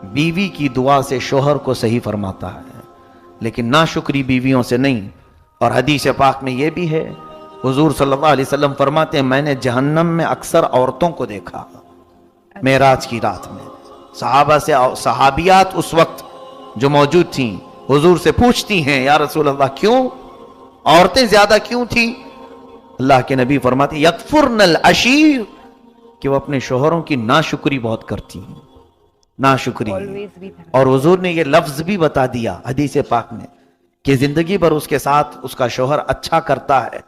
بیوی کی دعا سے شوہر کو صحیح فرماتا ہے، لیکن ناشکری بیویوں سے نہیں۔ اور حدیث پاک میں یہ بھی ہے، حضور صلی اللہ علیہ وسلم فرماتے ہیں میں نے جہنم میں اکثر عورتوں کو دیکھا معراج کی رات میں۔ صحابہ سے صحابیات اس وقت جو موجود تھیں حضور سے پوچھتی ہیں یا رسول اللہ کیوں عورتیں زیادہ کیوں تھیں؟ اللہ کے نبی فرماتے ہیں یکفرن العشیر، کہ وہ اپنے شوہروں کی ناشکری بہت کرتی ہیں، ناشکری۔ اور حضور نے یہ لفظ بھی بتا دیا حدیث پاک میں کہ زندگی بھر اس کے ساتھ اس کا شوہر اچھا کرتا ہے،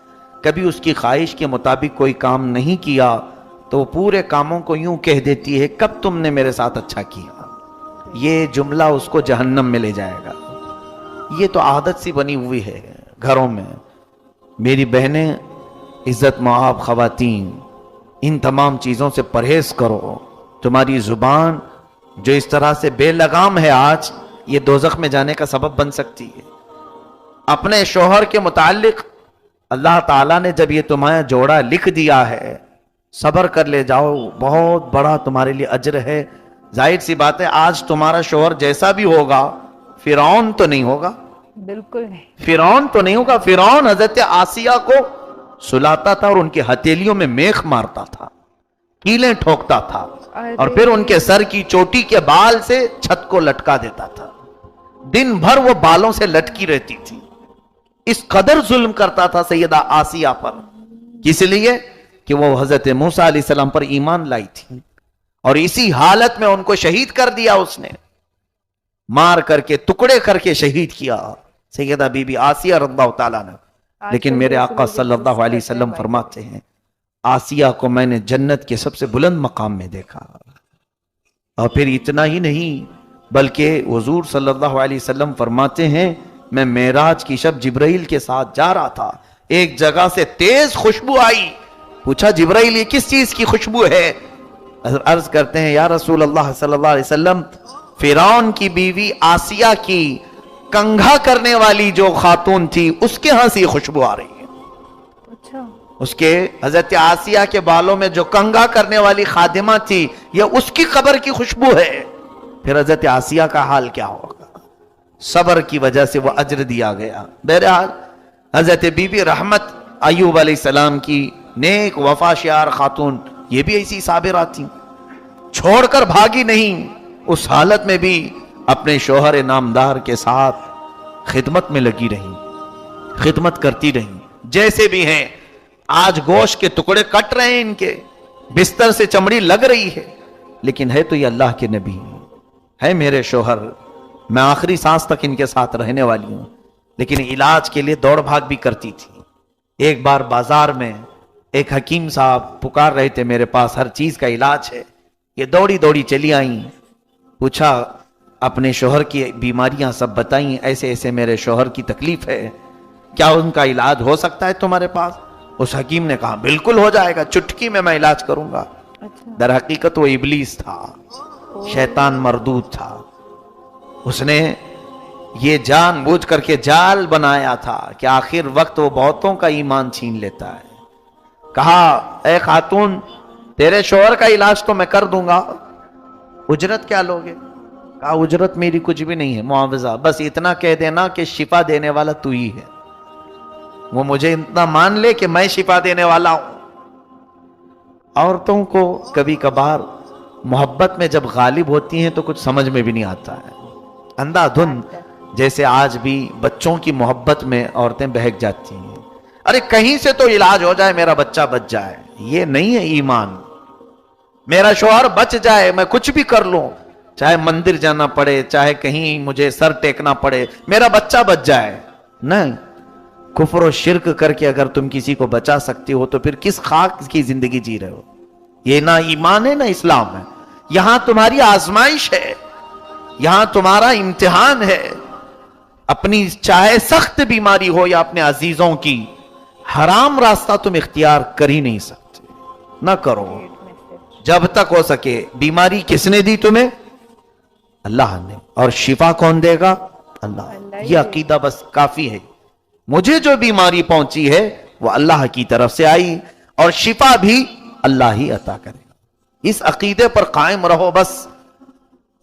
کبھی اس کی خواہش کے مطابق کوئی کام نہیں کیا تو وہ پورے کاموں کو یوں کہہ دیتی ہے کب تم نے میرے ساتھ اچھا کیا۔ یہ جملہ اس کو جہنم میں لے جائے گا۔ یہ تو عادت سی بنی ہوئی ہے گھروں میں۔ میری بہنیں، عزت مآب خواتین، ان تمام چیزوں سے پرہیز کرو۔ تمہاری زبان جو اس طرح سے بے لگام ہے آج، یہ دوزخ میں جانے کا سبب بن سکتی ہے۔ اپنے شوہر کے متعلق اللہ تعالیٰ نے جب یہ تمہارا جوڑا لکھ دیا ہے، صبر کر لے جاؤ، بہت بڑا تمہارے لیے اجر ہے۔ ظاہر سی بات ہے آج تمہارا شوہر جیسا بھی ہوگا فرعون تو نہیں ہوگا، بالکل نہیں، فرعون تو نہیں ہوگا۔ فرعون حضرت آسیہ کو سلاتا تھا اور ان کی ہتھیلیوں میں میخ مارتا تھا، کیلیں ٹھوکتا تھا، اور پھر ان کے سر کی چوٹی کے بال سے چھت کو لٹکا دیتا تھا۔ دن بھر وہ بالوں سے لٹکی رہتی تھی۔ اس قدر ظلم کرتا تھا سیدہ آسیہ پر، کس لیے کہ وہ حضرت موسیٰ علیہ السلام پر ایمان لائی تھی، اور اسی حالت میں ان کو شہید کر دیا اس نے، مار کر کے ٹکڑے کر کے شہید کیا سیدہ بی بی آسیہ رضی اللہ تعالیٰ نے۔ لیکن میرے آقا صلی اللہ علیہ وسلم فرماتے ہیں آسیہ کو میں نے جنت کے سب سے بلند مقام میں دیکھا۔ اور پھر اتنا ہی نہیں بلکہ حضور صلی اللہ علیہ وسلم فرماتے ہیں میں معراج کی شب جبرائیل کے ساتھ جا رہا تھا، ایک جگہ سے تیز خوشبو آئی، پوچھا جبرائیل یہ کس چیز کی خوشبو ہے؟ عرض کرتے ہیں یا رسول اللہ صلی اللہ علیہ وسلم فرعون کی بیوی آسیہ کی کنگھا کرنے والی جو خاتون تھی اس کے ہاں سے یہ خوشبو آ رہی ہے۔ اچھا، اس کے حضرت آسیہ کے بالوں میں جو کنگھا کرنے والی خادمہ تھی یہ اس کی قبر کی خوشبو ہے۔ پھر حضرت آسیہ کا حال کیا ہوگا؟ صبر کی وجہ سے وہ اجر دیا گیا۔ بہرحال حضرت بی بی رحمت ایوب علیہ السلام کی نیک وفا شیار خاتون، یہ بھی ایسی صابرہ تھیں، چھوڑ کر بھاگی نہیں، اس حالت میں بھی اپنے شوہر نامدار کے ساتھ خدمت میں لگی رہیں، خدمت کرتی رہیں۔ جیسے بھی ہیں آج گوشت کے ٹکڑے کٹ رہے ہیں، ان کے بستر سے چمڑی لگ رہی ہے، لیکن ہے تو یہ اللہ کے نبی ہے میرے شوہر، میں آخری سانس تک ان کے ساتھ رہنے والی ہوں۔ لیکن علاج کے لیے دوڑ بھاگ بھی کرتی تھی۔ ایک بار بازار میں ایک حکیم صاحب پکار رہے تھے میرے پاس، ہر چیز کا علاج ہے، یہ دوڑی دوڑی چلی آئیں، پوچھا اپنے شوہر کی بیماریاں سب بتائیں، ایسے ایسے میرے شوہر کی تکلیف ہے، کیا ان کا علاج ہو سکتا ہے تمہارے پاس؟ اس حکیم نے کہا بالکل ہو جائے گا، چٹکی میں علاج کروں گا۔ در حقیقت وہ ابلیس تھا، شیطان مردود تھا، اس نے یہ جان بوجھ کر کے جال بنایا تھا کہ آخر وقت وہ بہتوں کا ایمان چھین لیتا ہے۔ کہا اے خاتون تیرے شوہر کا علاج تو میں کر دوں گا، اجرت کیا لوگے؟ کہا اجرت میری کچھ بھی نہیں ہے، معاوضہ بس اتنا کہہ دینا کہ شفا دینے والا تو ہی ہے، وہ مجھے اتنا مان لے کہ میں شفا دینے والا ہوں۔ عورتوں کو کبھی کبھار محبت میں جب غالب ہوتی ہیں تو کچھ سمجھ میں بھی نہیں آتا ہے، اندھا دھند، جیسے آج بھی بچوں کی محبت میں عورتیں بہک جاتی ہیں، ارے کہیں سے تو علاج ہو جائے میرا بچہ بچ جائے۔ یہ نہیں ہے ایمان، میرا شوہر بچ جائے، میں کچھ بھی کر لوں، چاہے مندر جانا پڑے، چاہے کہیں مجھے سر ٹیکنا پڑے، میرا بچہ بچ جائے۔ نہیں، کفر و شرک کر کے اگر تم کسی کو بچا سکتے ہو تو پھر کس خاک کی زندگی جی رہے ہو؟ یہ نہ ایمان ہے نہ اسلام ہے۔ یہاں تمہاری آزمائش ہے، یہاں تمہارا امتحان ہے، اپنی چاہے سخت بیماری ہو یا اپنے عزیزوں کی، حرام راستہ تم اختیار کر ہی نہیں سکتے، نہ کرو جب تک ہو سکے۔ بیماری کس نے دی تمہیں؟ اللہ نے، اور شفا کون دے گا؟ اللہ۔ یہ عقیدہ بس کافی ہے، مجھے جو بیماری پہنچی ہے وہ اللہ کی طرف سے آئی، اور شفا بھی اللہ ہی عطا کرے گا۔ اس عقیدے پر قائم رہو، بس